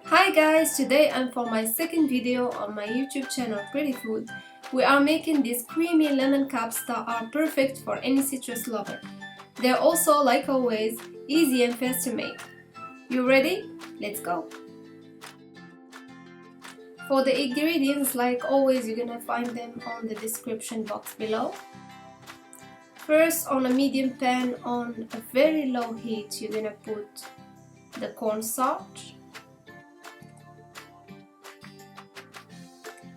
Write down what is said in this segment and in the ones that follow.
Hi guys, today I'm for my second video on my YouTube channel Pretty Food. We are making these creamy lemon cups that are perfect for any citrus lover. They're also, like always, easy and fast to make. You ready? Let's go! For the ingredients, like always, you're gonna find them on the description box below. First, on a medium pan on a very low heat, you're gonna put the cornstarch.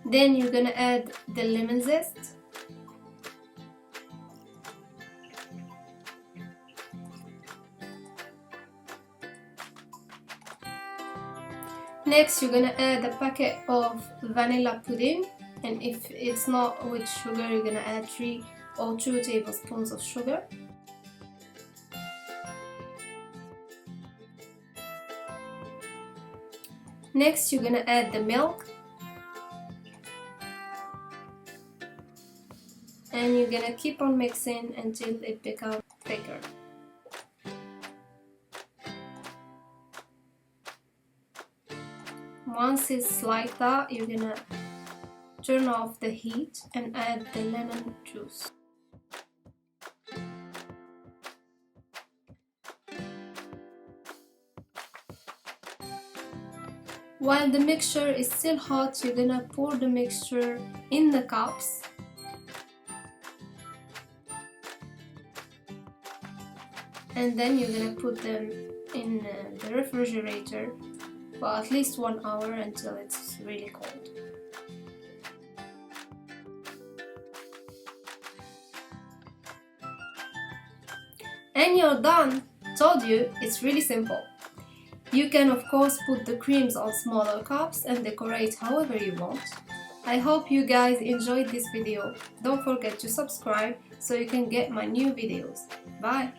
Then you're gonna add the lemon zest. Next you're gonna add a packet of vanilla pudding, and if it's not with sugar, you're gonna add 3 or 2 tablespoons of sugar. Next you're gonna add the milk. And you're gonna keep on mixing until it becomes thicker. Once it's like that, you're gonna turn off the heat and add the lemon juice. While the mixture is still hot, you're gonna pour the mixture in the cups. And then you're gonna put them in the refrigerator for at least 1 hour until it's really cold. And you're done! Told you, it's really simple. You can of course put the creams on smaller cups and decorate however you want. I hope you guys enjoyed this video. Don't forget to subscribe so you can get my new videos. Bye!